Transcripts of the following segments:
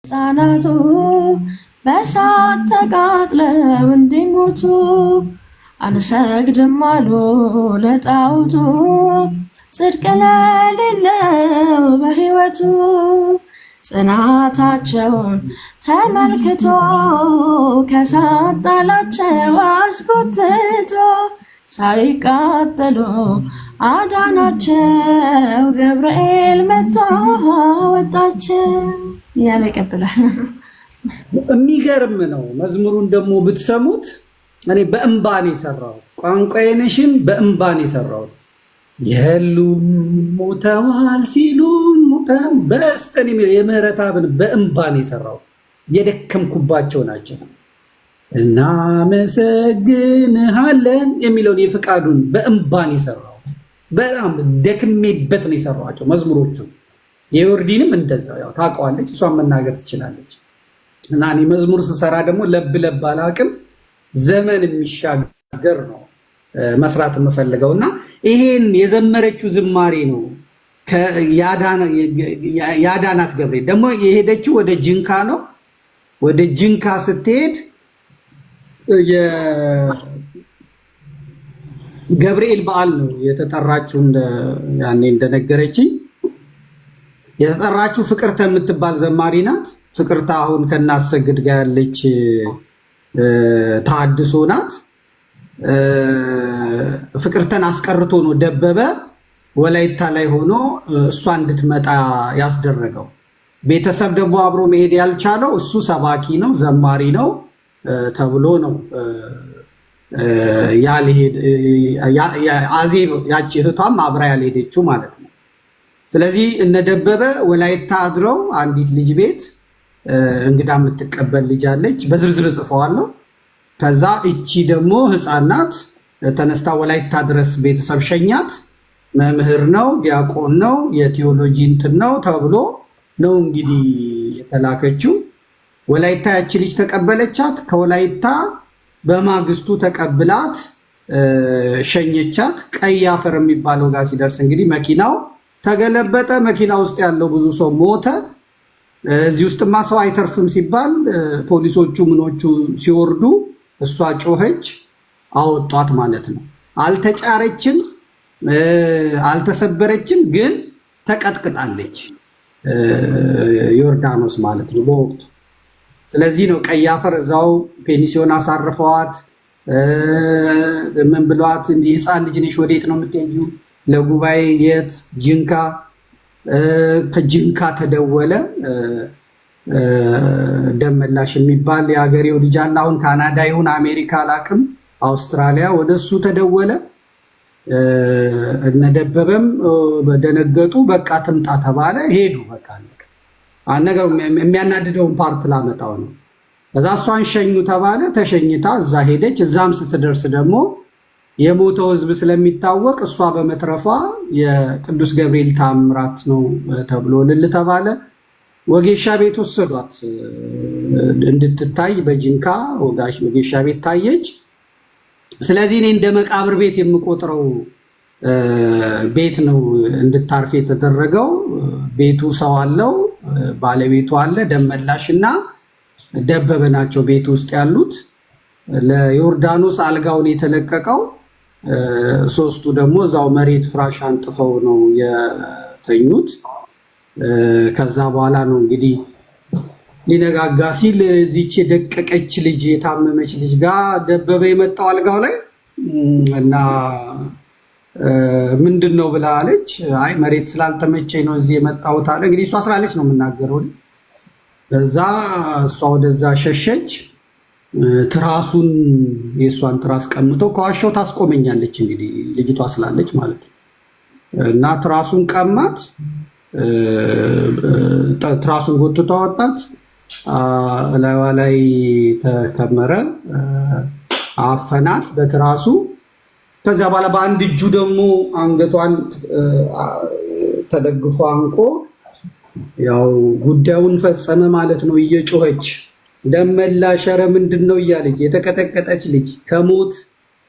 ሕፃናቱ በእሳት ተቃጥለው እንዲሞቱ አንሰግድም አሉ ለጣዖቱ ጽድቅ ለሌለው በሕይወቱ ጽናታቸውን ተመልክቶ ከእሳት ጣላቸው አስጎትቶ ሳይቃጠሉ አዳናቸው ገብርኤል መጥቶ አወጣቸው እያለ ይቀጥላል። የሚገርም ነው። መዝሙሩን ደግሞ ብትሰሙት እኔ በእንባ ነው የሰራሁት። ቋንቋዬ ነሽን በእንባ ነው የሰራሁት። የሉም ሞተዋል ሲሉን ሞተን በስተን የሚለው የምህረት አብን በእንባ ነው የሰራሁት። የደከምኩባቸው ናቸው። እናመሰግንሃለን የሚለውን የፍቃዱን በእንባ ነው የሰራሁት። በጣም ደክሜበት ነው የሰራኋቸው መዝሙሮቹ። የዮርዲንም እንደዛው ያው ታውቀዋለች፣ እሷን መናገር ትችላለች። እና እኔ መዝሙር ስሰራ ደግሞ ለብ ለብ አላቅም፣ ዘመን የሚሻገር ነው መስራት የምፈልገው። እና ይሄን የዘመረችው ዝማሬ ነው ያዳናት ገብርኤል። ደግሞ የሄደችው ወደ ጅንካ ነው። ወደ ጅንካ ስትሄድ የገብርኤል በዓል ነው የተጠራችው። ያኔ እንደነገረችኝ የተጠራችው ፍቅርተ የምትባል ዘማሪ ናት። ፍቅርተ አሁን ከናሰግድ ጋር ያለች ተሐድሶ ናት። ፍቅርተን አስቀርቶ ነው ደበበ ወላይታ ላይ ሆኖ እሷ እንድትመጣ ያስደረገው። ቤተሰብ ደግሞ አብሮ መሄድ ያልቻለው እሱ ሰባኪ ነው ዘማሪ ነው ተብሎ ነው አዜብ ያቺ እህቷም አብራ ያልሄደችው ማለት ነው። ስለዚህ እነደበበ ወላይታ አድረው አንዲት ልጅ ቤት እንግዳ የምትቀበል ልጅ አለች። በዝርዝር ጽፈዋለሁ። ከዛ እቺ ደግሞ ህፃናት ተነስታ ወላይታ ድረስ ቤተሰብ ሸኛት። መምህር ነው ዲያቆን ነው የቴዎሎጂ እንትን ነው ተብሎ ነው እንግዲህ የተላከችው። ወላይታ ያቺ ልጅ ተቀበለቻት። ከወላይታ በማግስቱ ተቀብላት ሸኘቻት። ቀይ አፈር የሚባለው ጋር ሲደርስ እንግዲህ መኪናው ተገለበጠ። መኪና ውስጥ ያለው ብዙ ሰው ሞተ። እዚህ ውስጥማ ሰው አይተርፍም ሲባል ፖሊሶቹ ምኖቹ ሲወርዱ እሷ ጮኸች፣ አወጧት ማለት ነው። አልተጫረችም፣ አልተሰበረችም፣ ግን ተቀጥቅጣለች ዮርዳኖስ ማለት ነው በወቅቱ። ስለዚህ ነው ቀይ አፈር እዛው ፔኒሲዮን አሳርፈዋት ምን ብሏት እንዲህ ህፃን ልጅ ነሽ ወዴት ነው የምትሄጂው? ለጉባኤ የት? ጅንካ። ከጅንካ ተደወለ። ደመላሽ የሚባል የሀገሬው ልጅ አለ። አሁን ካናዳ ይሁን አሜሪካ አላቅም፣ አውስትራሊያ፣ ወደ እሱ ተደወለ። እነደበበም በደነገጡ። በቃ ትምጣ ተባለ። ሄዱ። በቃ ነገሩ የሚያናድደውን ፓርት ላመጣው ነው። ከዛ እሷን ሸኙ ተባለ። ተሸኝታ እዛ ሄደች። እዛም ስትደርስ ደግሞ የሞተው ህዝብ ስለሚታወቅ እሷ በመትረፏ የቅዱስ ገብርኤል ታምራት ነው ተብሎ ልል ተባለ። ወጌሻ ቤት ወሰዷት እንድትታይ በጅንካ ወጌሻ ቤት ታየች። ስለዚህ እኔ እንደ መቃብር ቤት የምቆጥረው ቤት ነው እንድታርፍ የተደረገው። ቤቱ ሰው አለው፣ ባለቤቱ አለ። ደመላሽ እና ደበበ ናቸው ቤት ውስጥ ያሉት። ለዮርዳኖስ አልጋውን የተለቀቀው፣ ሶስቱ ደግሞ እዛው መሬት ፍራሽ አንጥፈው ነው የተኙት። ከዛ በኋላ ነው እንግዲህ ሊነጋጋ ሲል እዚች የደቀቀች ልጅ የታመመች ልጅ ጋር ደበበ የመጣው አልጋው ላይ እና ምንድን ነው ብላ አለች። አይ መሬት ስላልተመቸኝ ነው እዚህ የመጣሁት አለ። እንግዲህ እሷ ስላለች ነው የምናገረው። ከዛ እሷ ወደዛ ሸሸች። ትራሱን የእሷን ትራስ ቀምቶ ከዋሻው ታስቆመኛለች እንግዲህ ልጅቷ ስላለች ማለት ነው። እና ትራሱን ቀማት። ትራሱን ጎትቶ አወጣት። ላይዋ ላይ ተከመረ፣ አፈናት በትራሱ። ከዚያ በኋላ በአንድ እጁ ደግሞ አንገቷን ተደግፎ አንቆ ያው ጉዳዩን ፈጸመ ማለት ነው። እየጮኸች ደመላሽ ኧረ ምንድን ነው እያለች የተቀጠቀጠች ልጅ፣ ከሞት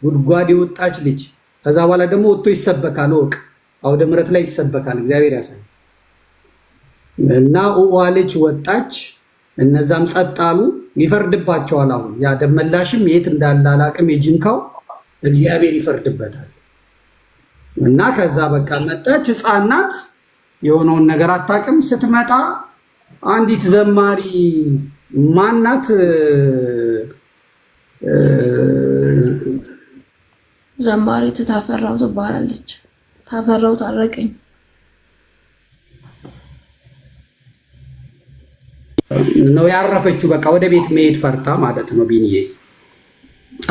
ጉድጓድ የወጣች ልጅ። ከዛ በኋላ ደግሞ ወጥቶ ይሰበካል። ወቅ አውደ ምሕረት ላይ ይሰበካል። እግዚአብሔር ያሳይ እና ዋለች፣ ወጣች። እነዛም ጸጥ አሉ። ይፈርድባቸዋል። አሁን ያ ደመላሽም የት እንዳለ አላቅም፣ የጅንካው እግዚአብሔር ይፈርድበታል። እና ከዛ በቃ መጣች፣ ሕፃን ናት፣ የሆነውን ነገር አታውቅም። ስትመጣ አንዲት ዘማሪ ማናት ዘማሪት ታፈራው ትባላለች። ታፈራው ታረቀኝ ነው ያረፈችው። በቃ ወደ ቤት መሄድ ፈርታ ማለት ነው። ቢኒዬ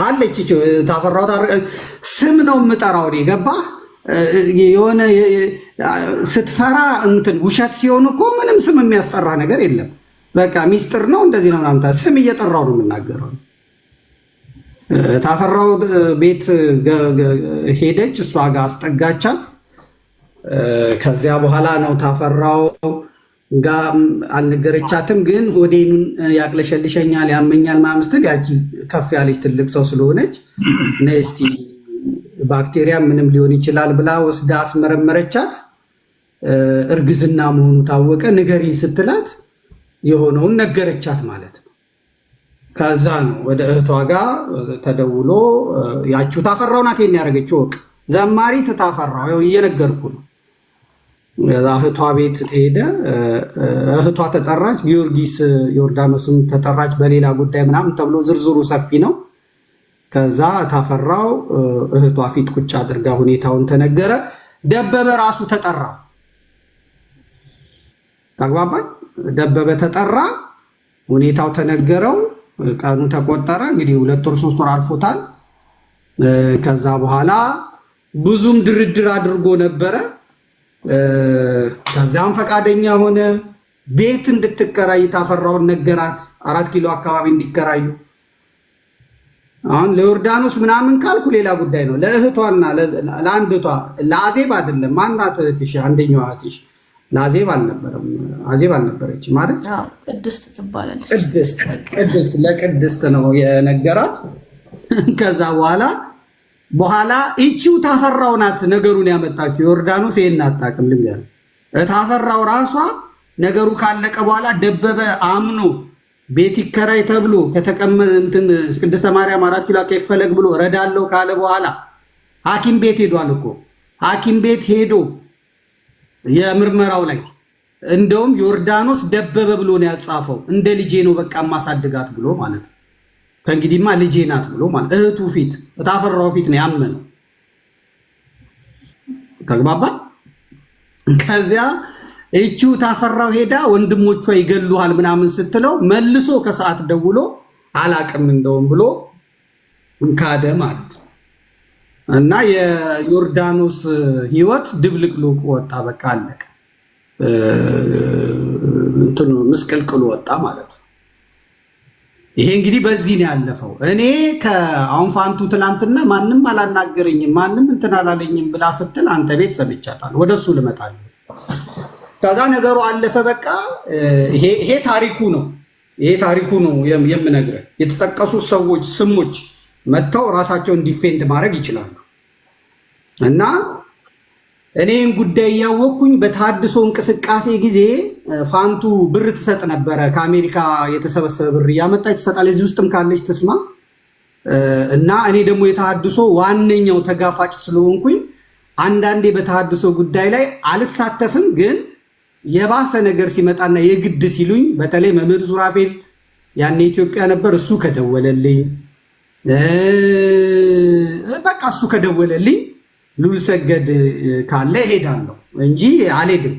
አለች ታፈራው ታረቀኝ ስም ነው የምጠራው። ገባ የሆነ ስትፈራ እንትን ውሸት ሲሆን እኮ ምንም ስም የሚያስጠራ ነገር የለም። በቃ ሚስጥር ነው እንደዚህ ነው ምናምን ስም እየጠራው ነው የምናገረው። ታፈራው ቤት ሄደች፣ እሷ ጋር አስጠጋቻት። ከዚያ በኋላ ነው ታፈራው ጋር አልነገረቻትም፣ ግን ሆዴን ያቅለሸልሸኛል ያመኛል ምናምን ስትል ያቺ ከፍ ያለች ትልቅ ሰው ስለሆነች ነይ እስቲ ባክቴሪያ ምንም ሊሆን ይችላል ብላ ወስዳ አስመረመረቻት። እርግዝና መሆኑ ታወቀ። ንገሪኝ ስትላት የሆነውን ነገረቻት ማለት ነው። ከዛ ነው ወደ እህቷ ጋር ተደውሎ ያቺው ታፈራው ናት ያደረገችው። ወቅ ዘማሪት ታፈራው እየነገርኩ ነው። እህቷ ቤት ሄደ። እህቷ ተጠራች፣ ጊዮርጊስ ዮርዳኖስም ተጠራች በሌላ ጉዳይ ምናምን ተብሎ ዝርዝሩ ሰፊ ነው። ከዛ ታፈራው እህቷ ፊት ቁጭ አድርጋ ሁኔታውን ተነገረ። ደበበ ራሱ ተጠራ። ተግባባን። ደበበ ተጠራ፣ ሁኔታው ተነገረው፣ ቀኑ ተቆጠረ። እንግዲህ 2 ወር 3 ወር አልፎታል። ከዛ በኋላ ብዙም ድርድር አድርጎ ነበረ። ከዚያም ፈቃደኛ ሆነ። ቤት እንድትከራይ ታፈራውን ነገራት። 4 ኪሎ አካባቢ እንዲከራዩ። አሁን ለዮርዳኖስ ምናምን ካልኩ ሌላ ጉዳይ ነው። ለእህቷና ለአንድ እህቷ ለአዜብ አይደለም። ማናት እህትሽ? አንደኛዋ እህትሽ ለአዜብ አልነበረም። አዜብ አልነበረች ማለት ቅድስት ትባላለች። ቅድስት ለቅድስት ነው የነገራት። ከዛ በኋላ ይቺው ታፈራው ናት ነገሩን ያመጣችው። ዮርዳኖስ ይሄን አታውቅም። ልንገርህ፣ ታፈራው ራሷ ነገሩ ካለቀ በኋላ ደበበ አምኖ ቤት ይከራይ ተብሎ ከተቀመጥን ቅድስተ ማርያም 4 ኪሎ ከፈለግ ብሎ ረዳለው ካለ በኋላ ሐኪም ቤት ሄዷል እኮ። ሐኪም ቤት ሄዶ የምርመራው ላይ እንደውም ዮርዳኖስ ደበበ ብሎ ነው ያጻፈው። እንደ ልጄ ነው በቃ ማሳድጋት ብሎ ማለት ነው። ከእንግዲህማ ልጄ ናት ብሎ ማለት እህቱ ፊት ታፈራው ፊት ነው ያመነው። ተግባባ። ከዚያ እቺው ታፈራው ሄዳ ወንድሞቿ ይገሉሃል ምናምን ስትለው መልሶ ከሰዓት ደውሎ አላቅም እንደውም ብሎ እንካደ ማለት ነው። እና የዮርዳኖስ ህይወት ድብልቅልቁ ወጣ። በቃ አለቀ። እንትኑ ምስቅልቅሉ ወጣ ማለት ነው። ይሄ እንግዲህ በዚህ ነው ያለፈው። እኔ ከአሁን ፋንቱ ትናንትና ማንም አላናገረኝም ማንም እንትን አላለኝም ብላ ስትል አንተ ቤት ሰምቻታለሁ። ወደሱ ልመጣለሁ። ከዛ ነገሩ አለፈ። በቃ ይሄ ታሪኩ ነው። ይሄ ታሪኩ ነው የምነግርህ። የተጠቀሱ ሰዎች ስሞች መጥተው ራሳቸውን ዲፌንድ ማድረግ ይችላሉ። እና እኔን ጉዳይ እያወቅኩኝ በተሃድሶ እንቅስቃሴ ጊዜ ፋንቱ ብር ትሰጥ ነበረ። ከአሜሪካ የተሰበሰበ ብር እያመጣች ትሰጣለች። እዚህ ውስጥም ካለች ትስማ። እና እኔ ደግሞ የተሃድሶ ዋነኛው ተጋፋጭ ስለሆንኩኝ አንዳንዴ በተሃድሶ ጉዳይ ላይ አልሳተፍም። ግን የባሰ ነገር ሲመጣና የግድ ሲሉኝ በተለይ መምህር ሱራፌል ያኔ ኢትዮጵያ ነበር። እሱ ከደወለልኝ በቃ እሱ ከደወለልኝ ሉል ሰገድ ካለ እሄዳለሁ እንጂ አልሄድም።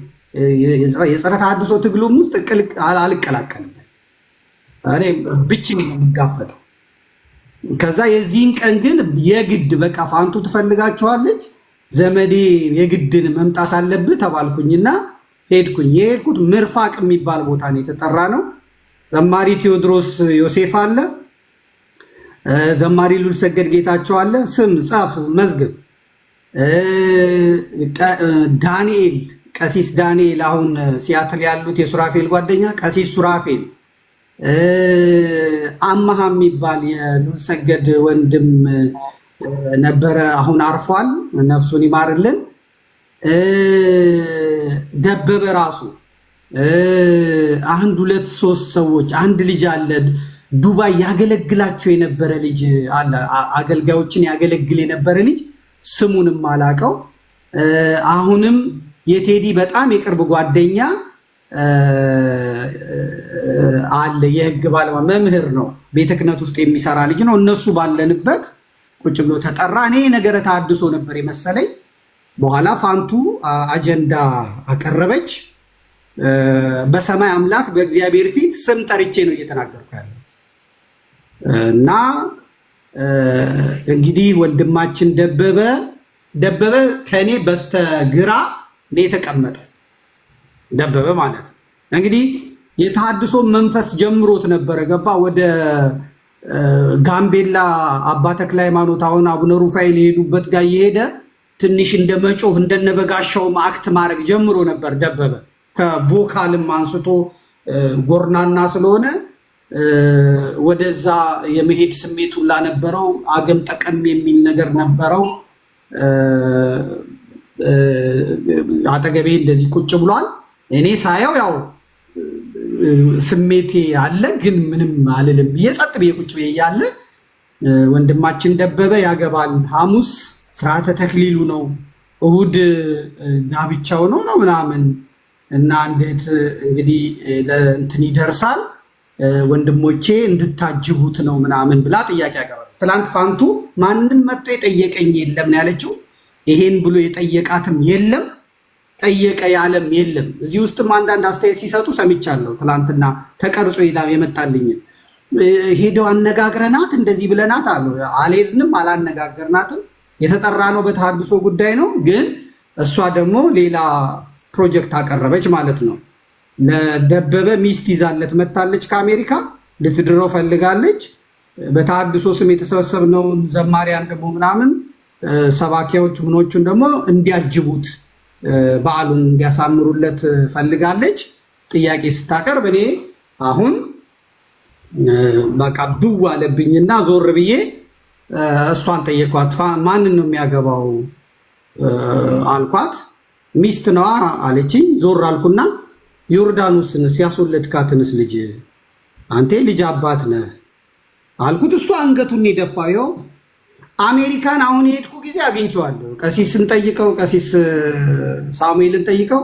የጸረ ተሃድሶ ትግሉም ውስጥ አልቀላቀልም። እኔ ብቻዬን ነው የምጋፈጠው። ከዛ የዚህን ቀን ግን የግድ በቃ ፋንቱ ትፈልጋችኋለች፣ ዘመዴ የግድን መምጣት አለብህ ተባልኩኝና ሄድኩኝ። የሄድኩት ምርፋቅ የሚባል ቦታ ነው። የተጠራ ነው። ዘማሪ ቴዎድሮስ ዮሴፍ አለ፣ ዘማሪ ሉል ሰገድ ጌታቸው አለ። ስም ጻፍ መዝግብ። ዳንኤል ቀሲስ ዳንኤል አሁን ሲያትል ያሉት የሱራፌል ጓደኛ ቀሲስ ሱራፌል፣ አማሃ የሚባል የሉል ሰገድ ወንድም ነበረ፣ አሁን አርፏል፣ ነፍሱን ይማርልን። ደበበ ራሱ አንድ ሁለት ሶስት ሰዎች አንድ ልጅ አለ ዱባይ ያገለግላቸው የነበረ ልጅ አለ አገልጋዮችን ያገለግል የነበረ ልጅ ስሙንም አላቀው አሁንም የቴዲ በጣም የቅርብ ጓደኛ አለ የህግ ባለሙያ መምህር ነው ቤተ ክህነት ውስጥ የሚሰራ ልጅ ነው እነሱ ባለንበት ቁጭ ብሎ ተጠራ እኔ ነገረ ተሐድሶ ነበር የመሰለኝ በኋላ ፋንቱ አጀንዳ አቀረበች በሰማይ አምላክ በእግዚአብሔር ፊት ስም ጠርቼ ነው እየተናገርኩ ያለው እና እንግዲህ ወንድማችን ደበበ ከኔ በስተግራ ነው የተቀመጠ ደበበ ማለት እንግዲህ የተሐድሶ መንፈስ ጀምሮት ነበር ገባ ወደ ጋምቤላ አባ ተክለ ሃይማኖት አሁን አቡነ ሩፋኤል የሄዱበት ጋር እየሄደ ትንሽ እንደመጮህ እንደነበጋሻው አክት ማድረግ ጀምሮ ነበር ደበበ ከቮካልም አንስቶ ጎርናና ስለሆነ ወደዛ የመሄድ ስሜት ሁላ ነበረው አገም ጠቀም የሚል ነገር ነበረው አጠገቤ እንደዚህ ቁጭ ብሏል እኔ ሳየው ያው ስሜቴ አለ ግን ምንም አልልም የጸጥ ብዬ ቁጭ ብዬ ያለ ወንድማችን ደበበ ያገባል ሐሙስ ስርዓተ ተክሊሉ ነው እሁድ ጋብቻው ነው ምናምን እና እንዴት እንግዲህ ለእንትን ይደርሳል ወንድሞቼ እንድታጅቡት ነው ምናምን ብላ ጥያቄ አቀረበ ትላንት ፋንቱ ማንንም መጥቶ የጠየቀኝ የለም ነው ያለችው ይሄን ብሎ የጠየቃትም የለም ጠየቀ ያለም የለም እዚህ ውስጥም አንዳንድ አስተያየት ሲሰጡ ሰምቻለሁ ትላንትና ተቀርጾ ይላም የመጣልኝ ሄደው አነጋግረናት እንደዚህ ብለናት አሉ አልሄድንም አላነጋገርናትም የተጠራ ነው በተሐድሶ ጉዳይ ነው ግን እሷ ደግሞ ሌላ ፕሮጀክት አቀረበች ማለት ነው ለደበበ ሚስት ይዛለት መጣለች ከአሜሪካ ልትድረው ፈልጋለች በተሐድሶ ስም የተሰበሰብነው ዘማሪያን ደግሞ ምናምን ሰባኪያዎች ምኖቹን ደግሞ እንዲያጅቡት በዓሉን እንዲያሳምሩለት ፈልጋለች ጥያቄ ስታቀርብ እኔ አሁን በቃ ብው አለብኝና ዞር ብዬ እሷን ጠየኳት ማንን ነው የሚያገባው አልኳት ሚስት ነዋ አለችኝ ዞር አልኩና ዮርዳኖስን ሲያስወለድካትንስ ልጅ አንተ ልጅ አባት ነህ አልኩት እሷ አንገቱን ይደፋየው አሜሪካን አሁን የሄድኩ ጊዜ አግኝቼዋለሁ ቀሲስን ጠይቀው ቀሲስ ሳሙኤልን ጠይቀው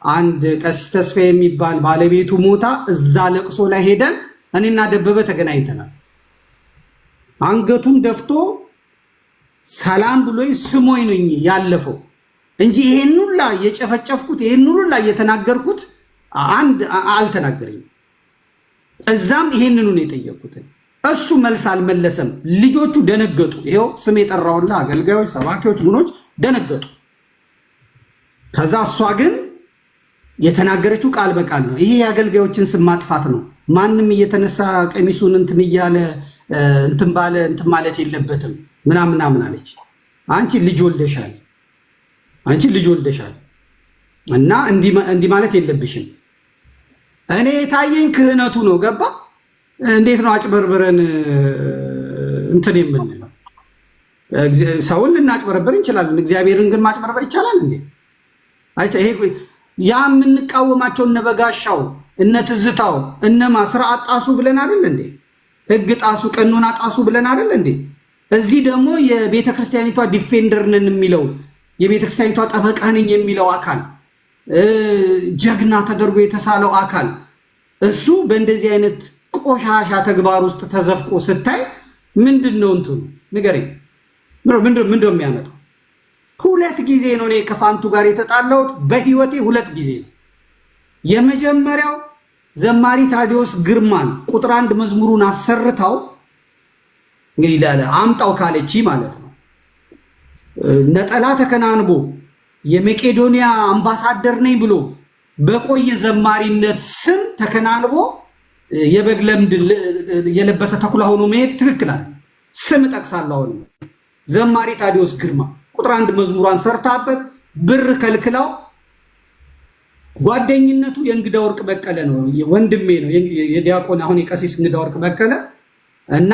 አንድ ቀሲስ ተስፋ የሚባል ባለቤቱ ሞታ እዛ ለቅሶ ላይ ሄደን እኔና ደበበ ተገናኝተናል አንገቱን ደፍቶ ሰላም ብሎኝ ስሞኝ ነኝ ያለፈው እንጂ ይሄን ሁላ የጨፈጨፍኩት ይሄን ሁላ የተናገርኩት አንድ አልተናገረኝም እዛም ይሄንኑ ነው የጠየቅኩት እሱ መልስ አልመለሰም ልጆቹ ደነገጡ ይሄው ስም የጠራውላ አገልጋዮች ሰባኪዎች ምኖች ደነገጡ ከዛ እሷ ግን የተናገረችው ቃል በቃል ነው ይሄ የአገልጋዮችን ስም ማጥፋት ነው ማንንም እየተነሳ ቀሚሱን እንትን እያለ እንትን ባለ እንትን ማለት የለበትም ምናምን አለች አንቺ ልጅ ወልደሻል እና እንዲህ ማለት የለብሽም እኔ የታየኝ ክህነቱ ነው ገባ እንዴት ነው አጭበርብረን እንትን የምንለው ሰውን ልናጭበረብር እንችላለን እግዚአብሔርን ግን ማጭበርበር ይቻላል እንዴ አይቻ ይሄ ያ የምንቃወማቸው እነ በጋሻው እነ ትዝታው እነማ ስርዓት ጣሱ ብለን አይደል እንዴ ህግ ጣሱ ቀኖና ጣሱ ብለን አይደል እንዴ እዚህ ደግሞ የቤተ ክርስቲያኒቷ ዲፌንደር ነን የሚለው የቤተ ክርስቲያኒቷ ጠበቃ ነኝ የሚለው አካል ጀግና ተደርጎ የተሳለው አካል እሱ በእንደዚህ አይነት ቆሻሻ ተግባር ውስጥ ተዘፍቆ ስታይ ምንድነው እንትኑ ንገረኝ ምንድነው የሚያመጣው ሁለት ጊዜ ነው እኔ ከፋንቱ ጋር የተጣላሁት በህይወቴ ሁለት ጊዜ ነው የመጀመሪያው ዘማሪ ታዲዮስ ግርማን ቁጥር 1 መዝሙሩን አሰርታው እንግዲህ ላለ አምጣው ካለቺ ማለት ነው ነጠላ ተከናንቦ የመቄዶንያ አምባሳደር ነኝ ብሎ በቆየ ዘማሪነት ስም ተከናንቦ የበግ ለምድ የለበሰ ተኩላ ሆኖ መሄድ ትክክል አይደል ስም ጠቅሳለሁ ዘማሪ ታዲዮስ ግርማ ቁጥር 1 መዝሙሯን ሰርታበት ብር ከልክላው ጓደኝነቱ የእንግዳ ወርቅ በቀለ ነው ወንድሜ ነው የዲያቆን አሁን የቀሲስ እንግዳ ወርቅ በቀለ እና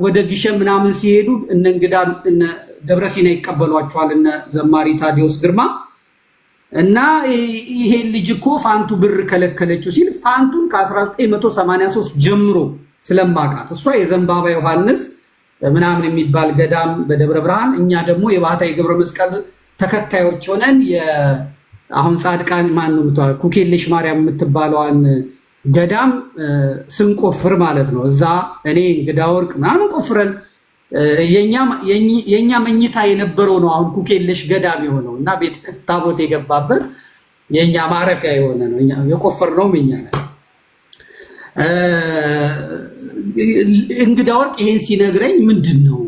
ወደ ግሸን ምናምን ሲሄዱ እነ እንግዳ እነ ደብረሲና ይቀበሏቸዋል እነ ዘማሪ ታዲዮስ ግርማ እና ይሄ ልጅ እኮ ፋንቱ ብር ከለከለችው ሲል ፋንቱን ከ1983 ጀምሮ ስለማቃት እሷ የዘንባባ ዮሐንስ ምናምን የሚባል ገዳም በደብረ ብርሃን እኛ ደግሞ የባህታዊ ገብረ መስቀል ተከታዮች ሆነን አሁን ጻድቃን ማን ነው ኩኬለሽ ማርያም የምትባለዋን ገዳም ስንቆፍር ማለት ነው። እዛ እኔ እንግዳ ወርቅ ምናምን ቆፍረን የኛ መኝታ የነበረው ነው አሁን ኩኬለሽ ገዳም የሆነው እና ቤት ታቦት የገባበት የኛ ማረፊያ የሆነ ነው። እኛ የቆፈርነው እኛ ነን። እንግዳ ወርቅ ይሄን ሲነግረኝ ምንድነው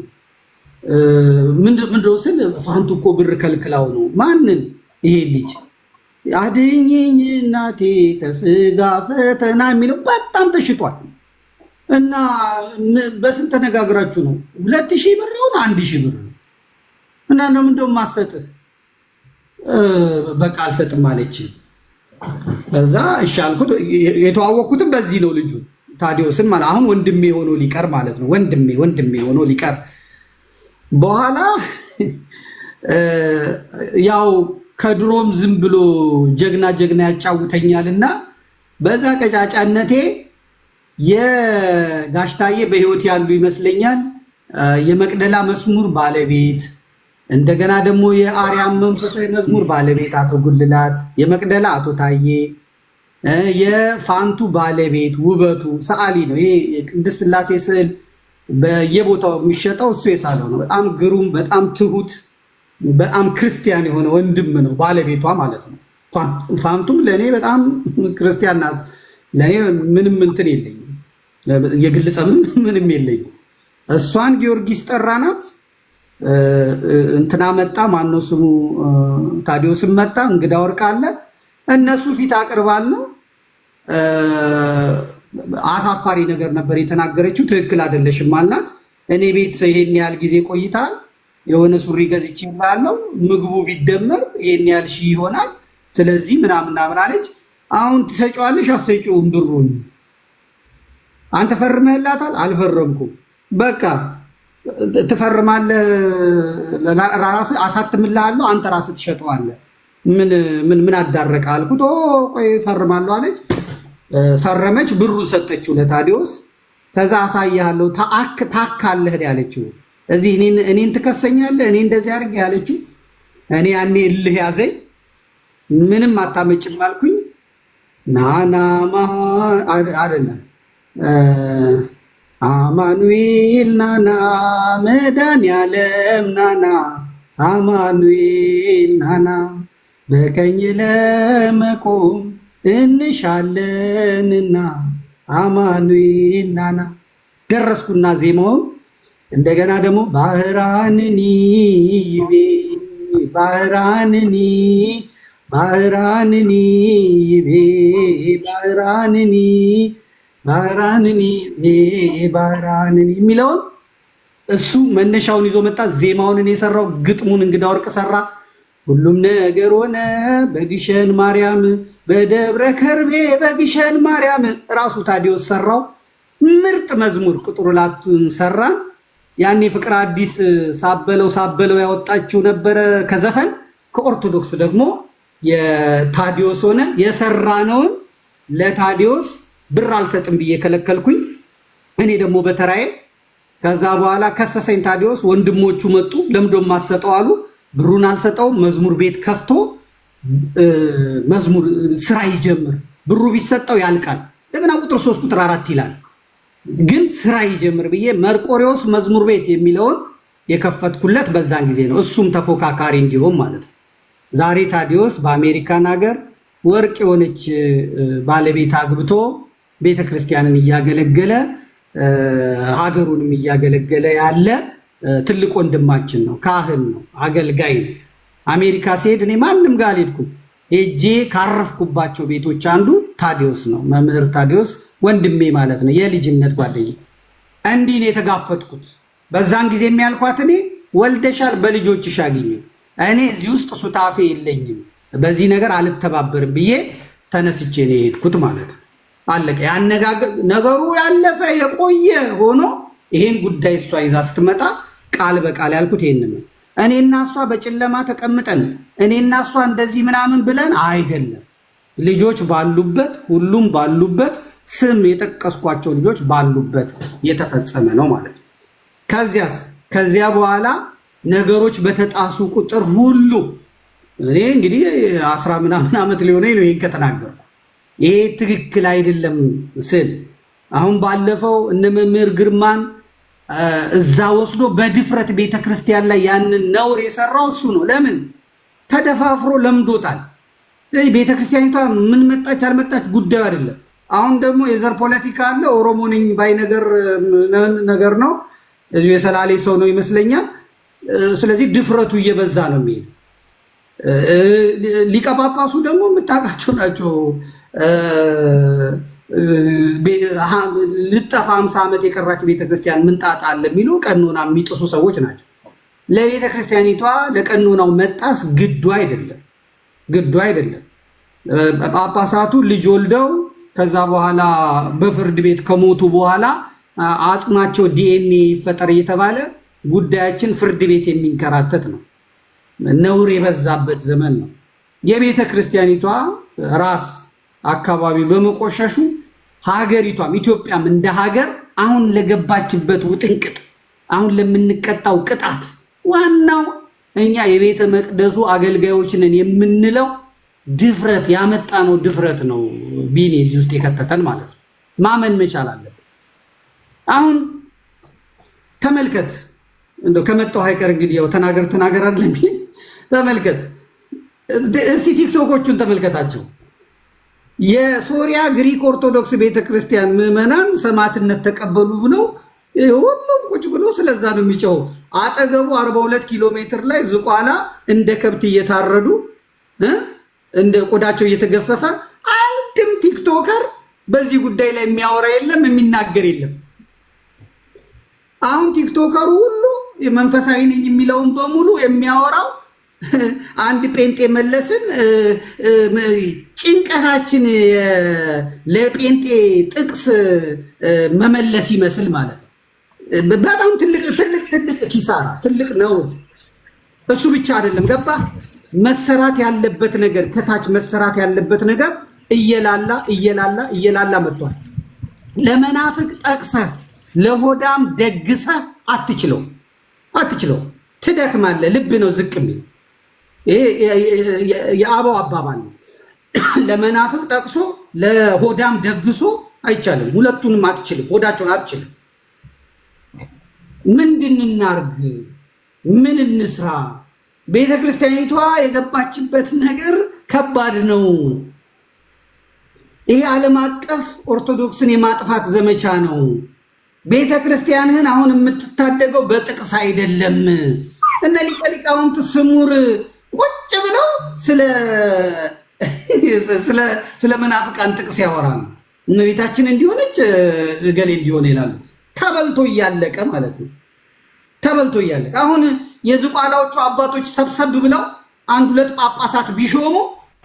ስል ፋንቱ እኮ ብር ከልክላው ነው። ማንን? ይሄ ልጅ አድኝኝ እናቴ ከስጋ ፈተና የሚለው በጣም ተሽጧል። እና በስንት ተነጋግራችሁ ነው? 2000 ብር ነው 1000 ብር ነው። እና ነው እንደውም ማሰጥህ በቃ አልሰጥም አለች። ከዛ እሺ አልኩት። የተዋወቅኩትም በዚህ ነው ልጁ ታዲዮስን ማለት አሁን ወንድሜ ሆኖ ሊቀር ማለት ነው። ወንድሜ ሆኖ ሊቀር በኋላ ያው ከድሮም ዝም ብሎ ጀግና ያጫውተኛልና በዛ ቀጫጫነቴ የጋሽታዬ በህይወት ያሉ ይመስለኛል የመቅደላ መዝሙር ባለቤት እንደገና ደግሞ የአርያም መንፈሳዊ መዝሙር ባለቤት አቶ ጉልላት የመቅደላ አቶ ታዬ የፋንቱ ባለቤት ውበቱ ሰዓሊ ነው። ይሄ ቅድስት ሥላሴ ስዕል በየቦታው የሚሸጠው እሱ የሳለው ነው። በጣም ግሩም፣ በጣም ትሁት፣ በጣም ክርስቲያን የሆነ ወንድም ነው ባለቤቷ ማለት ነው። ፋንቱም ለእኔ በጣም ክርስቲያን ናት። ለእኔ ምንም እንትን የለኝም፣ የግል ጸብም ምንም የለኝም። እሷን ጊዮርጊስ ጠራናት። እንትና መጣ፣ ማነው ስሙ ታዲዮስም መጣ፣ እንግዳ ወርቅ አለ። እነሱ ፊት አቅርባለሁ። አሳፋሪ ነገር ነበር የተናገረችው። ትክክል አይደለሽም አልናት። እኔ ቤት ይሄን ያህል ጊዜ ቆይታል፣ የሆነ ሱሪ ገዝቼ ባለው ምግቡ ቢደመር ይሄን ያህል ሺህ ይሆናል። ስለዚህ ምናምን አለች። አሁን ትሰጪዋለሽ አትሰጪውም? ብሩን አንተ ፈርመህላታል? አልፈረምኩም። በቃ ትፈርማለህ፣ ራስህ አሳትምልሃለሁ፣ አንተ ራስህ ትሸጠዋለህ። ምን አዳረቀ አልኩት። ቆይ ፈርማለሁ አለች። ፈረመች። ብሩን ሰጠችው ለታዲዮስ። ከዛ አሳያለሁ ታካለህ ያለችው እዚህ እኔን ትከሰኛለህ እኔ እንደዚህ አድርግ ያለችው። እኔ ያኔ እልህ ያዘኝ። ምንም አታመጭም አልኩኝ። ናናማ አይደለም አማኑኤል ናና መድኃኒዓለም ናና አማኑኤል ናና በቀኝ ለመቆም እንሻለንና አማኑኤል ናና ደረስኩና ዜማውን እንደገና ደግሞ ባህራንኒ ይቤ ባህራንኒ ይቤ ባህራንኒ የሚለውን እሱ መነሻውን ይዞ መጣ። ዜማውን የሰራው ግጥሙን እንግዳ ወርቅ ሰራ። ሁሉም ነገር ሆነ በግሸን ማርያም በደብረ ከርቤ በግሸን ማርያም ራሱ ታዲዮስ ሰራው። ምርጥ መዝሙር ቁጥር ላቱን ሰራን። ያኔ ፍቅር አዲስ ሳበለው ያወጣችው ነበረ ከዘፈን። ከኦርቶዶክስ ደግሞ የታዲዮስ ሆነ። የሰራነውን ለታዲዮስ ብር አልሰጥም ብዬ ከለከልኩኝ። እኔ ደግሞ በተራዬ ከዛ በኋላ ከሰሰኝ ታዲዮስ። ወንድሞቹ መጡ። ለምዶ ማሰጠው አሉ። ብሩን አልሰጠውም። መዝሙር ቤት ከፍቶ መዝሙር ስራ ይጀምር። ብሩ ቢሰጠው ያልቃል። እንደገና ቁጥር 3 ቁጥር 4 ይላል። ግን ስራ ይጀምር ብዬ መርቆሪዎስ መዝሙር ቤት የሚለውን የከፈትኩለት በዛን ጊዜ ነው። እሱም ተፎካካሪ እንዲሆን ማለት ነው። ዛሬ ታዲዮስ በአሜሪካን ሀገር ወርቅ የሆነች ባለቤት አግብቶ ቤተክርስቲያንን እያገለገለ ሀገሩንም እያገለገለ ያለ ትልቅ ወንድማችን ነው። ካህን ነው፣ አገልጋይ ነው። አሜሪካ ሲሄድ እኔ ማንም ጋር አልሄድኩም። ሄጄ ካረፍኩባቸው ቤቶች አንዱ ታዲዮስ ነው። መምህር ታዲዮስ ወንድሜ ማለት ነው፣ የልጅነት ጓደኛዬ። እንዲህ ነው የተጋፈጥኩት። በዛን ጊዜ የሚያልኳት እኔ ወልደሻል፣ በልጆችሽ አግኙ፣ እኔ እዚህ ውስጥ ሱታፌ የለኝም፣ በዚህ ነገር አልተባበርም ብዬ ተነስቼ ነው የሄድኩት ማለት ነው። አለቀ። ነገሩ ያለፈ የቆየ ሆኖ ይሄን ጉዳይ እሷ ይዛ ስትመጣ ቃል በቃል ያልኩት ይሄን ነው። እኔና እሷ በጨለማ ተቀምጠን እኔና እሷ እንደዚህ ምናምን ብለን አይደለም። ልጆች ባሉበት ሁሉም ባሉበት ስም የጠቀስኳቸው ልጆች ባሉበት የተፈጸመ ነው ማለት ነው። ከዚያ በኋላ ነገሮች በተጣሱ ቁጥር ሁሉ እኔ እንግዲህ 10 ምናምን ዓመት ሊሆነኝ ነው ይሄን ከተናገርኩ። ይሄ ትክክል አይደለም ስል አሁን ባለፈው እነ መምህር ግርማን እዛ ወስዶ በድፍረት ቤተክርስቲያን ላይ ያንን ነውር የሰራው እሱ ነው። ለምን ተደፋፍሮ ለምዶታል። ስለዚህ ቤተክርስቲያኒቷ ምን መጣች አልመጣች ጉዳዩ አይደለም። አሁን ደግሞ የዘር ፖለቲካ አለ። ኦሮሞ ነኝ ባይ ነገር ነው። እዚሁ የሰላሌ ሰው ነው ይመስለኛል። ስለዚህ ድፍረቱ እየበዛ ነው የሚሄድ። ሊቀ ጳጳሱ ደግሞ የምታውቃቸው ናቸው። ልጠፋ 50 ዓመት የቀራች ቤተክርስቲያን ምን ጣጣ አለ የሚሉ ቀኖና የሚጥሱ ሰዎች ናቸው። ለቤተክርስቲያኒቷ ለቀኖናው መጣስ ግዱ አይደለም። ጳጳሳቱ ልጅ ወልደው ከዛ በኋላ በፍርድ ቤት ከሞቱ በኋላ አጽማቸው ዲኤንኤ ይፈጠር እየተባለ ጉዳያችን ፍርድ ቤት የሚንከራተት ነው። ነውር የበዛበት ዘመን ነው። የቤተ ክርስቲያኒቷ ራስ አካባቢ በመቆሸሹ ሀገሪቷም ኢትዮጵያም እንደ ሀገር አሁን ለገባችበት ውጥንቅጥ አሁን ለምንቀጣው ቅጣት ዋናው እኛ የቤተ መቅደሱ አገልጋዮች ነን የምንለው ድፍረት ያመጣነው ድፍረት ነው። ቢኒ እዚህ ውስጥ የከተተን ማለት ነው። ማመን መቻል አለብን። አሁን ተመልከት፣ እንደው ከመጣው አይቀር እንግዲህ ያው ተናገር አይደለም። ተመልከት እስቲ ቲክቶኮቹን ተመልከታቸው። የሶሪያ ግሪክ ኦርቶዶክስ ቤተክርስቲያን ምዕመናን ሰማዕትነት ተቀበሉ ብለው ሁሉም ቁጭ ብሎ ስለዛ ነው የሚጨው። አጠገቡ 42 ኪሎ ሜትር ላይ ዝቋላ እንደ ከብት እየታረዱ እንደ ቆዳቸው እየተገፈፈ አንድም ቲክቶከር በዚህ ጉዳይ ላይ የሚያወራ የለም፣ የሚናገር የለም። አሁን ቲክቶከሩ ሁሉ መንፈሳዊ ነኝ የሚለውን በሙሉ የሚያወራው አንድ ጴንጤ መለስን ጭንቀታችን ለጴንጤ ጥቅስ መመለስ ይመስል ማለት ነው። በጣም ትልቅ ኪሳራ፣ ትልቅ ነውር። እሱ ብቻ አይደለም ገባ መሰራት ያለበት ነገር ከታች መሰራት ያለበት ነገር እየላላ መጥቷል። ለመናፍቅ ጠቅሰህ ለሆዳም ደግሰህ አትችለው፣ ትደክማለህ። ልብ ነው ዝቅ የሚል። ይሄ የአበው አባባል ነው። ለመናፍቅ ጠቅሶ ለሆዳም ደግሶ አይቻልም። ሁለቱንም አትችልም፣ ሆዳቸውን አትችልም። ምንድን እናርግ? ምን እንስራ? ቤተ ክርስቲያኒቷ የገባችበት ነገር ከባድ ነው። ይሄ ዓለም አቀፍ ኦርቶዶክስን የማጥፋት ዘመቻ ነው። ቤተ ክርስቲያንህን አሁን የምትታደገው በጥቅስ አይደለም። እነ ሊቀ ሊቃውንት ስሙር ቁጭ ብለው ስለ መናፍቃን ጥቅስ ያወራሉ። እመቤታችን እንዲሆነች እገሌ እንዲሆነ ይላሉ። ተበልቶ እያለቀ ማለት ነው። ተበልቶ እያለቀ አሁን የዝቋላዎቹ አባቶች ሰብሰብ ብለው 1-2 ጳጳሳት ቢሾሙ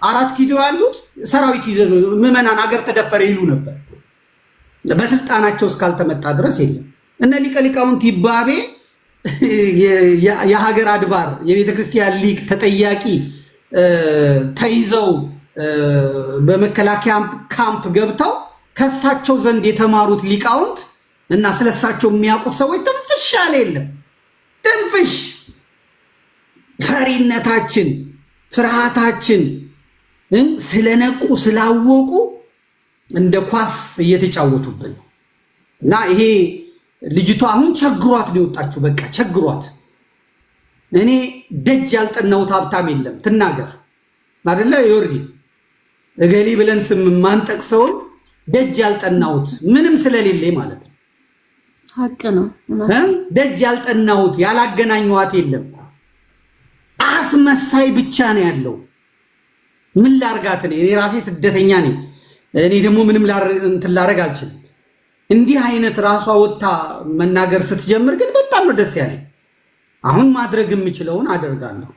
4 ኪሎ ያሉት ሰራዊት ይዘው ምዕመናን አገር ተደፈረ ይሉ ነበር። በስልጣናቸው እስካልተመጣ ድረስ የለም። እነ ሊቀ ሊቃውንት ይባቤ የሀገር አድባር የቤተ ክርስቲያን ሊቅ ተጠያቂ ተይዘው በመከላከያ ካምፕ ገብተው ከሳቸው ዘንድ የተማሩት ሊቃውንት እና ስለሳቸው የሚያውቁት ሰዎች ትንፍሽ ያለ የለም። ትንፍሽ ፈሪነታችን፣ ፍርሃታችን ስለነቁ ስላወቁ እንደ ኳስ እየተጫወቱብን ነው። እና ይሄ ልጅቷ አሁን ቸግሯት ነው የወጣችው። በቃ ቸግሯት። እኔ ደጅ ያልጠናሁት ሀብታም የለም ትናገር አይደለ ዮርዲ እገሌ ብለን ስም ማንጠቅሰውን ደጅ ያልጠናሁት ምንም ስለሌለ ማለት ነው። ሀቅ ነው። ደጅ ያልጠናሁት ያላገናኘኋት የለም። አስመሳይ ብቻ ነው ያለው። ምን ላርጋት? እኔ ራሴ ስደተኛ ነኝ። እኔ ደግሞ ምንም እንትን ላረግ አልችልም። እንዲህ አይነት ራሷ ወጥታ መናገር ስትጀምር ግን በጣም ነው ደስ ያለኝ። አሁን ማድረግ የምችለውን አደርጋለሁ፣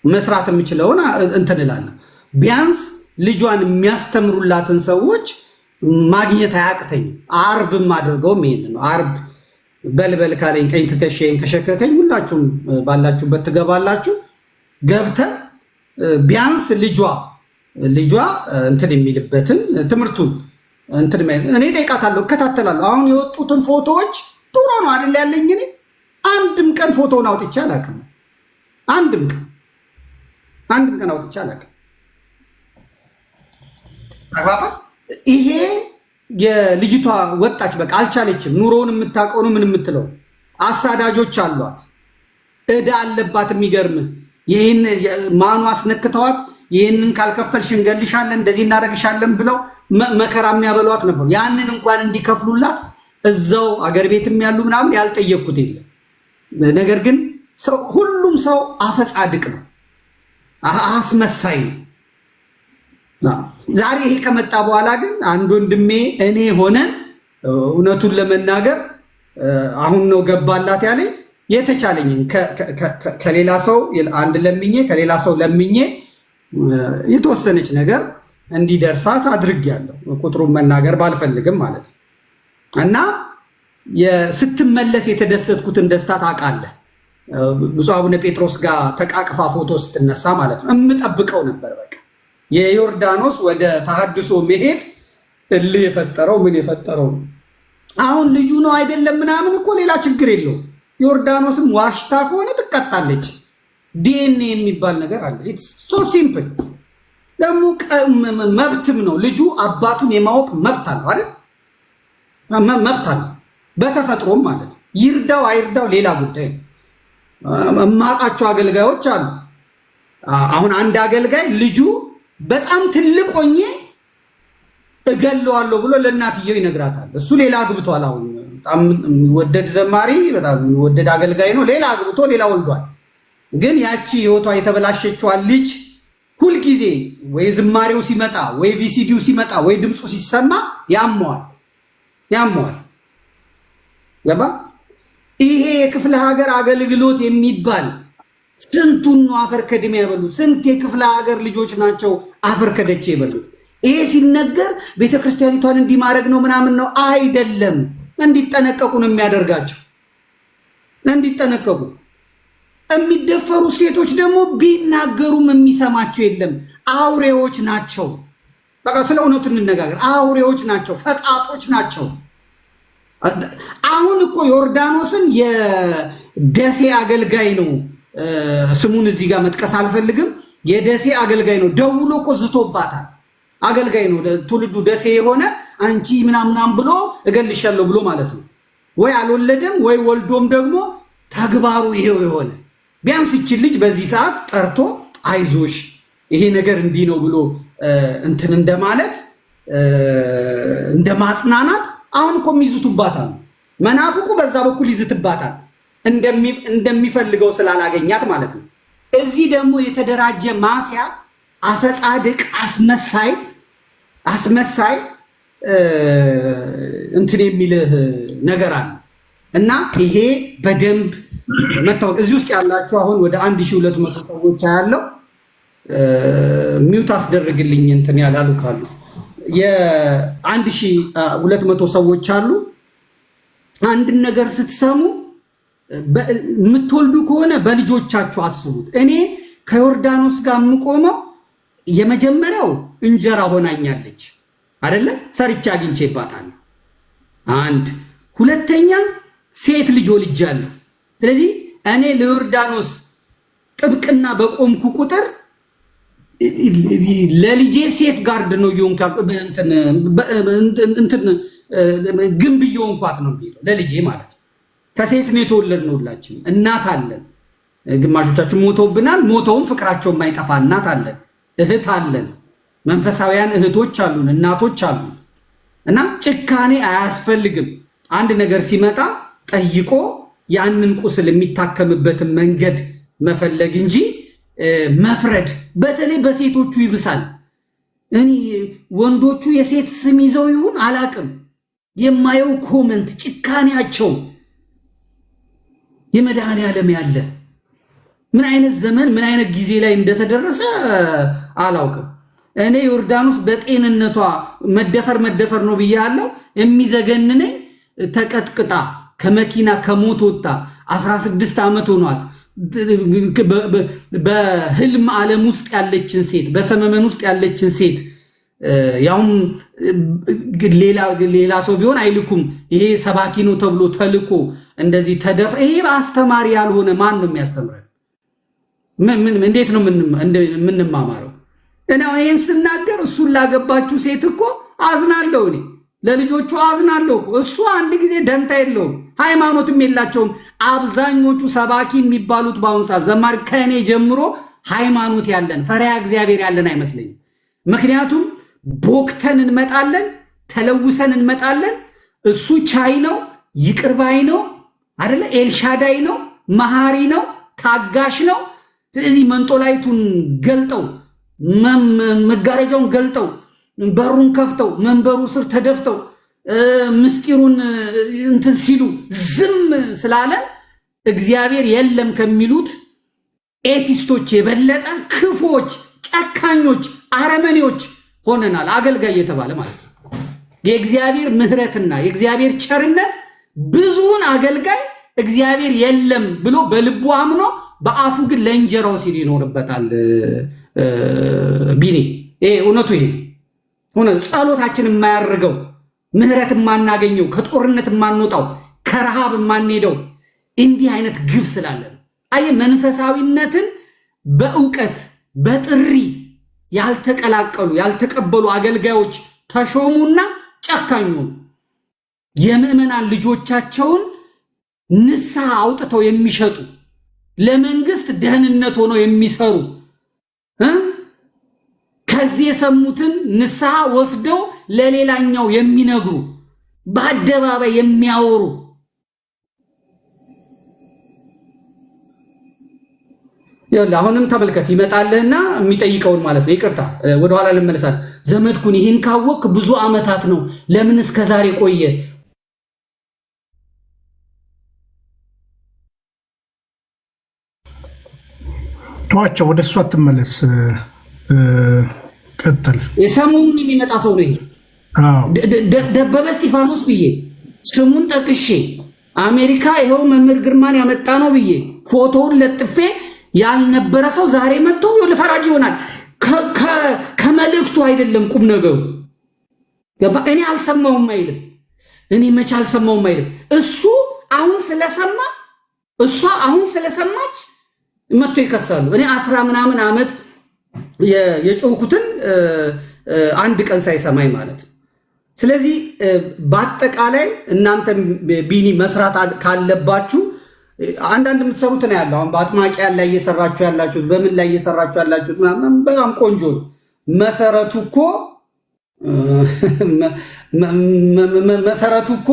መስራት የምችለውን እንትን እላለሁ። ቢያንስ ልጇን የሚያስተምሩላትን ሰዎች ማግኘት አያቅተኝም። አርብ የማደርገውም ይሄን ነው። አርብ በልበል ካለኝ ቀኝ ትከሻዬን ከሸከከኝ ሁላችሁም ባላችሁበት ትገባላችሁ። ገብተን ቢያንስ ልጇ እንትን የሚልበትን ትምህርቱን እንትን እኔ ጠይቃታለሁ፣ እከታተላለሁ። አሁን የወጡትን ፎቶዎች ጥሩ ነው አይደል ያለኝ። እኔ አንድም ቀን ፎቶውን አውጥቼ አላውቅም። አንድም ቀን አውጥቼ አላውቅም። አግባባ ይሄ የልጅቷ ወጣች፣ በቃ አልቻለችም። ኑሮውን የምታውቀው ነው ምን የምትለው። አሳዳጆች አሏት፣ እዳ አለባት። የሚገርም ይህን ማኑ አስነክተዋት ይህንን ካልከፈልሽ እንገልሻለን እንደዚህ እናደርግሻለን ብለው መከራ የሚያበሏት ነበሩ። ያንን እንኳን እንዲከፍሉላት እዛው አገር ቤትም ያሉ ምናምን ያልጠየቅኩት የለም። ነገር ግን ሁሉም ሰው አፈጻድቅ ነው፣ አስመሳይ ነው። ዛሬ ይሄ ከመጣ በኋላ ግን አንድ ወንድሜ እኔ ሆነን እውነቱን ለመናገር አሁን ነው ገባላት ያለኝ። የተቻለኝን ከሌላ ሰው አንድ ለምኜ ከሌላ ሰው ለምኜ የተወሰነች ነገር እንዲደርሳት አድርጌያለሁ። ቁጥሩን መናገር ባልፈልግም ማለት ነው። እና ስትመለስ የተደሰትኩትን ደስታ ታውቃለህ። ብፁዕ አቡነ ጴጥሮስ ጋር ተቃቅፋ ፎቶ ስትነሳ ማለት ነው እምጠብቀው ነበር። በቃ የዮርዳኖስ ወደ ተሐድሶ መሄድ እልህ የፈጠረው ምን የፈጠረው አሁን ልጁ ነው አይደለም ምናምን እኮ ሌላ ችግር የለው። ዮርዳኖስም ዋሽታ ከሆነ ትቀጣለች። ዲኤንኤ የሚባል ነገር አለ። ኢትስ ሶ ሲምፕል። ደግሞ መብትም ነው። ልጁ አባቱን የማወቅ መብት አለው አይደል? መብት አለው በተፈጥሮም ማለት ነው። ይርዳው አይርዳው ሌላ ጉዳይ ነው። የማውቃቸው አገልጋዮች አሉ። አሁን አንድ አገልጋይ ልጁ በጣም ትልቅ ሆኜ እገለዋለሁ ብሎ ለእናትየው ይነግራታል። እሱ ሌላ አግብቷል። አሁን በጣም የሚወደድ ዘማሪ፣ በጣም የሚወደድ አገልጋይ ነው። ሌላ አግብቶ ሌላ ወልዷል። ግን ያቺ ህይወቷ የተበላሸችዋን ልጅ ሁልጊዜ ወይ ዝማሬው ሲመጣ ወይ ቪሲዲው ሲመጣ ወይ ድምፁ ሲሰማ ያመዋል። ገባ? ይሄ የክፍለ ሀገር አገልግሎት የሚባል ስንቱን ነው አፈር ከድሜ ያበሉት? ስንት የክፍለ ሀገር ልጆች ናቸው አፈር ከደቼ የበሉት? ይሄ ሲነገር ቤተክርስቲያኒቷን እንዲማረግ ነው ምናምን ነው አይደለም። እንዲጠነቀቁ ነው የሚያደርጋቸው። እንዲጠነቀቁ የሚደፈሩ ሴቶች ደግሞ ቢናገሩም የሚሰማቸው የለም። አውሬዎች ናቸው። በቃ ስለ እውነቱ እንነጋገር። አውሬዎች ናቸው፣ ፈጣጦች ናቸው። አሁን እኮ ዮርዳኖስን የደሴ አገልጋይ ነው፣ ስሙን እዚህ ጋር መጥቀስ አልፈልግም። የደሴ አገልጋይ ነው፣ ደውሎ እኮ ዝቶባታል። አገልጋይ ነው፣ ትውልዱ ደሴ የሆነ አንቺ ምናምናም ብሎ እገልሻለሁ ብሎ ማለት ነው። ወይ አልወለደም ወይ ወልዶም ደግሞ ተግባሩ ይሄው የሆነ ቢያንስ ይችን ልጅ በዚህ ሰዓት ጠርቶ አይዞሽ ይሄ ነገር እንዲህ ነው ብሎ እንትን እንደማለት እንደማጽናናት አሁን እኮ የሚይዙትባታል። መናፍቁ በዛ በኩል ይዝትባታል እንደሚፈልገው ስላላገኛት ማለት ነው። እዚህ ደግሞ የተደራጀ ማፊያ፣ አፈጻድቅ፣ አስመሳይ እንትን የሚልህ ነገር አለ እና ይሄ በደንብ መታወቅ። እዚህ ውስጥ ያላችሁ አሁን ወደ 1200 ሰዎች ያለው ሚውት አስደርግልኝ እንትን ያላሉ ካሉ የ1200 ሰዎች አሉ። አንድን ነገር ስትሰሙ የምትወልዱ ከሆነ በልጆቻችሁ አስቡት። እኔ ከዮርዳኖስ ጋር የምቆመው የመጀመሪያው እንጀራ ሆናኛለች አይደለ? ሰርቻ አግኝቼባታለሁ። አንድ ሁለተኛ ሴት ልጅ ወልጃለሁ። ስለዚህ እኔ ለዮርዳኖስ ጥብቅና በቆምኩ ቁጥር ለልጄ ሴፍ ጋርድ ነው ግንብ እየሆንኳት ነው የሚለው ለልጄ ማለት ነው። ከሴት ነው የተወለድነው ሁላችን። እናት አለን። ግማሾቻችን ሞተውብናል። ሞተውም ፍቅራቸው የማይጠፋ እናት አለን፣ እህት አለን፣ መንፈሳውያን እህቶች አሉን፣ እናቶች አሉን። እና ጭካኔ አያስፈልግም። አንድ ነገር ሲመጣ ጠይቆ ያንን ቁስል የሚታከምበትን መንገድ መፈለግ እንጂ መፍረድ። በተለይ በሴቶቹ ይብሳል። እኔ ወንዶቹ የሴት ስም ይዘው ይሁን አላቅም፣ የማየው ኮመንት ጭካኔያቸው የመድኃኔዓለም ያለ ምን አይነት ዘመን ምን አይነት ጊዜ ላይ እንደተደረሰ አላውቅም። እኔ ዮርዳኖስ በጤንነቷ መደፈር ነው ብያለሁ። የሚዘገንነኝ ተቀጥቅጣ ከመኪና ከሞት ወጣ 16 ዓመት ሆኗት በህልም ዓለም ውስጥ ያለችን ሴት በሰመመን ውስጥ ያለችን ሴት ያውም ሌላ ሰው ቢሆን አይልኩም። ይሄ ሰባኪ ነው ተብሎ ተልኮ እንደዚህ ተደፍረ ይሄ አስተማሪ ያልሆነ ማን ነው የሚያስተምረን? እንዴት ነው የምንማማረው? እና ይሄን ስናገር እሱን ላገባችሁ ሴት እኮ አዝናለሁ፣ እኔ ለልጆቹ አዝናለሁ እኮ። እሱ አንድ ጊዜ ደንታ የለውም፣ ሃይማኖትም የላቸውም። አብዛኞቹ ሰባኪ የሚባሉት በአሁኑ ሰዓት ዘማሪ ከእኔ ጀምሮ ሃይማኖት ያለን ፈሪሃ እግዚአብሔር ያለን አይመስለኝም። ምክንያቱም ቦክተን እንመጣለን፣ ተለውሰን እንመጣለን። እሱ ቻይ ነው፣ ይቅርባይ ነው አይደለ? ኤልሻዳይ ነው፣ መሐሪ ነው፣ ታጋሽ ነው። ስለዚህ መንጦላይቱን ገልጠው መጋረጃውን ገልጠው በሩን ከፍተው መንበሩ ስር ተደፍተው ምስጢሩን እንትን ሲሉ ዝም ስላለ እግዚአብሔር የለም ከሚሉት ኤቲስቶች የበለጠ ክፎች፣ ጨካኞች፣ አረመኔዎች ሆነናል። አገልጋይ የተባለ ማለት ነው። የእግዚአብሔር ምሕረትና የእግዚአብሔር ቸርነት ብዙውን አገልጋይ እግዚአብሔር የለም ብሎ በልቡ አምኖ በአፉ ግን ለእንጀራው ሲል ይኖርበታል። ቢኒ ይሄ እውነቱ ይሄ ሆነ። ጸሎታችን የማያርገው ምሕረት የማናገኘው ከጦርነት የማንወጣው ከረሃብ የማንሄደው እንዲህ አይነት ግፍ ስላለን። አየ መንፈሳዊነትን በእውቀት በጥሪ ያልተቀላቀሉ ያልተቀበሉ አገልጋዮች ተሾሙና ጨካኙ የምዕመናን ልጆቻቸውን ንስሐ አውጥተው የሚሸጡ ለመንግስት ደህንነት ሆነው የሚሰሩ ከዚህ የሰሙትን ንስሐ ወስደው ለሌላኛው የሚነግሩ በአደባባይ የሚያወሩ ያለ አሁንም ተመልከት ይመጣልህና የሚጠይቀውን ማለት ነው። ይቅርታ ወደኋላ ልመለሳት። ዘመድኩን ይህን ካወቅ ብዙ ዓመታት ነው፣ ለምን እስከ ዛሬ ቆየ? ተዋቸው፣ ወደ እሷ አትመለስ። ቀጥል። የሰሞኑን የሚመጣ ሰው ነው። ደበበ እስጢፋኖስ ብዬ ስሙን ጠቅሼ አሜሪካ ይኸው መምህር ግርማን ያመጣ ነው ብዬ ፎቶውን ለጥፌ ያልነበረ ሰው ዛሬ መጥቶ ለፈራጅ ይሆናል። ከመልእክቱ አይደለም ቁም ነገሩ። እኔ አልሰማውም አይልም። እኔ መቼ አልሰማውም አይልም። እሱ አሁን ስለሰማ እሷ አሁን ስለሰማች መጥቶ ይከሳሉ። እኔ 10 ምናምን ዓመት የጮኩትን አንድ ቀን ሳይሰማኝ ማለት ነው። ስለዚህ በአጠቃላይ እናንተ ቢኒ መስራት ካለባችሁ አንዳንድ የምትሰሩት ነው ያለው። አሁን በአጥማቂያ ላይ እየሰራችሁ ያላችሁት በምን ላይ እየሰራችሁ ያላችሁት በጣም ቆንጆ ነው። መሰረቱ እኮ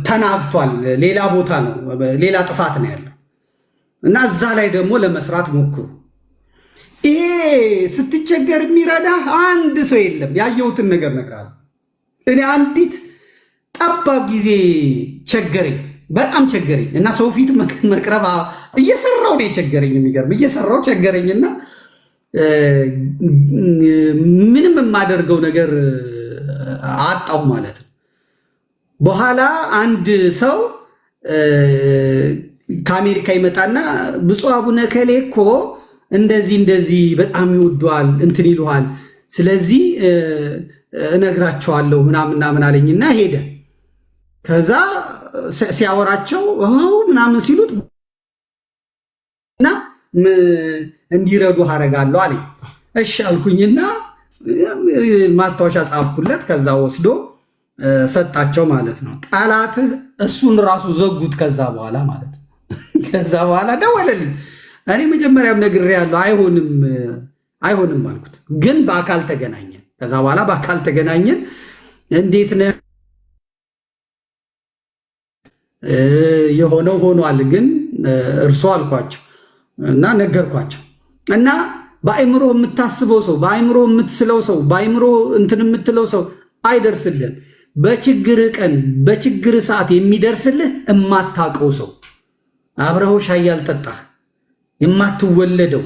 ተናግቷል። ሌላ ቦታ ነው፣ ሌላ ጥፋት ነው ያለው እና እዛ ላይ ደግሞ ለመስራት ሞክሩ። ይሄ ስትቸገር የሚረዳህ አንድ ሰው የለም። ያየሁትን ነገር እነግርሃለሁ። እኔ አንዲት ጠባብ ጊዜ ቸገረኝ፣ በጣም ቸገረኝ እና ሰው ፊት መቅረብ እየሰራው ነው የቸገረኝ። የሚገርም እየሰራው ቸገረኝና ምንም የማደርገው ነገር አጣሁ ማለት ነው። በኋላ አንድ ሰው ከአሜሪካ ይመጣና ብፁዕ አቡነ ከሌ እኮ እንደዚህ በጣም ይወዷል እንትን ይሉሃል፣ ስለዚህ እነግራቸዋለሁ ምናምን አለኝና ሄደ። ከዛ ሲያወራቸው ምናምን ሲሉት እና እንዲረዱ አደርጋለሁ አለኝ። እሺ አልኩኝና ማስታወሻ ጻፍኩለት። ከዛ ወስዶ ሰጣቸው ማለት ነው። ጠላትህ እሱን ራሱ ዘጉት። ከዛ በኋላ ማለት ነው። ከዛ በኋላ ደወለልኝ። እኔ መጀመሪያም ነግሬያለሁ፣ አይሆንም አልኩት። ግን በአካል ተገናኘን። ከዛ በኋላ በአካል ተገናኘን። እንዴት ነህ? የሆነው ሆኗል፣ ግን እርሶ አልኳቸው እና ነገርኳቸው። እና በአይምሮ የምታስበው ሰው፣ በአይምሮ የምትስለው ሰው፣ በአይምሮ እንትን የምትለው ሰው አይደርስልህም። በችግር ቀን በችግር ሰዓት የሚደርስልህ የማታውቀው ሰው፣ አብረኸው ሻይ ያልጠጣህ የማትወለደው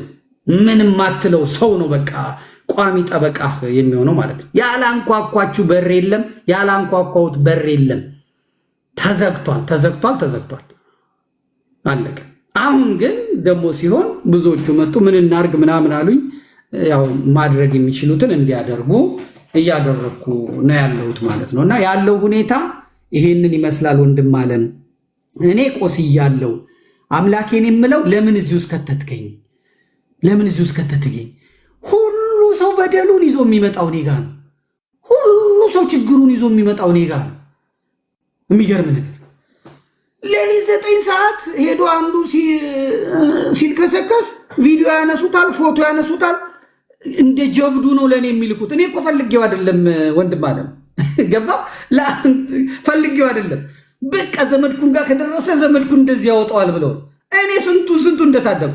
ምን የማትለው ሰው ነው በቃ ቋሚ ጠበቃ የሚሆነው ማለት ነው። ያላንኳኳችሁ በር የለም፣ ያላንኳኳሁት በር የለም። ተዘግቷል አለቀ። አሁን ግን ደግሞ ሲሆን ብዙዎቹ መጡ ምን እናርግ ምናምን አሉኝ። ያው ማድረግ የሚችሉትን እንዲያደርጉ እያደረኩ ነው ያለሁት ማለት ነው። እና ያለው ሁኔታ ይሄንን ይመስላል። ወንድም አለም እኔ ቆስያለሁ። አምላኬን የምለው ለምን እዚህ ውስጥ ከተትከኝ? ሁሉ ሰው በደሉን ይዞ የሚመጣው እኔ ጋር ነው። ሁሉ ሰው ችግሩን ይዞ የሚመጣው እኔ ጋር ነው። የሚገርም ነገር ሌሊት 9 ሰዓት ሄዶ አንዱ ሲልከሰከስ ቪዲዮ ያነሱታል፣ ፎቶ ያነሱታል። እንደ ጀብዱ ነው ለእኔ የሚልኩት። እኔ እኮ ፈልጌው አይደለም ወንድም አለም ገባ ፈልጌው አይደለም። በቃ ዘመድኩን ጋር ከደረሰ ዘመድኩን እንደዚህ ያወጣዋል ብለው እኔ ስንቱ እንደታደሙ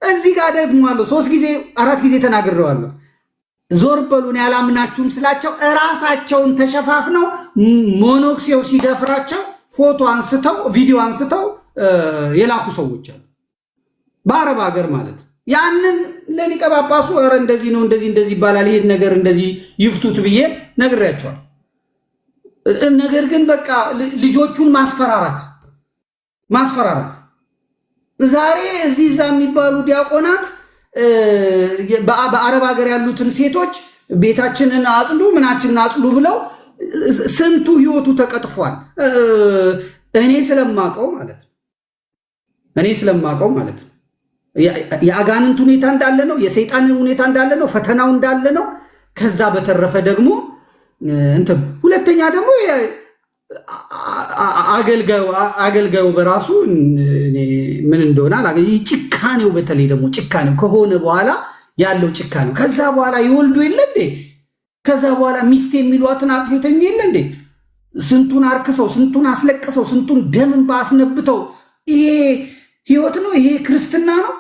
እዚህ ጋር ደግሞ አለው 3 ጊዜ 4 ጊዜ ተናግሬዋለሁ። ዞር በሉን ያላምናችሁም ስላቸው እራሳቸውን ተሸፋፍነው ሞኖክሲው ሲደፍራቸው ፎቶ አንስተው ቪዲዮ አንስተው የላኩ ሰዎች አሉ። በአረብ ሀገር ማለት ያንን ለሊቀ ጳጳሱ ኧረ እንደዚህ ነው እንደዚህ ይባላል ይሄን ነገር እንደዚህ ይፍቱት ብዬ ነግሬያቸዋል። ነገር ግን በቃ ልጆቹን ማስፈራራት ዛሬ እዚህ እዛ የሚባሉ ዲያቆናት በአረብ ሀገር ያሉትን ሴቶች ቤታችንን አጽሉ ምናችንን አጽሉ ብለው ስንቱ ህይወቱ ተቀጥፏል። እኔ ስለማቀው ማለት ነው የአጋንንት ሁኔታ እንዳለ ነው፣ የሰይጣን ሁኔታ እንዳለ ነው፣ ፈተናው እንዳለ ነው። ከዛ በተረፈ ደግሞ ሁለተኛ ደግሞ አገልጋዩ በራሱ ምን እንደሆነ ጭካኔው፣ በተለይ ደግሞ ጭካኔው ከሆነ በኋላ ያለው ጭካኔው ከዛ በኋላ ይወልዱ የለ እንዴ? ከዛ በኋላ ሚስት የሚሏትን አጥፊተኛ የለ እንዴ? ስንቱን አርክሰው፣ ስንቱን አስለቅሰው፣ ስንቱን ደምን ባስነብተው። ይሄ ህይወት ነው? ይሄ ክርስትና ነው?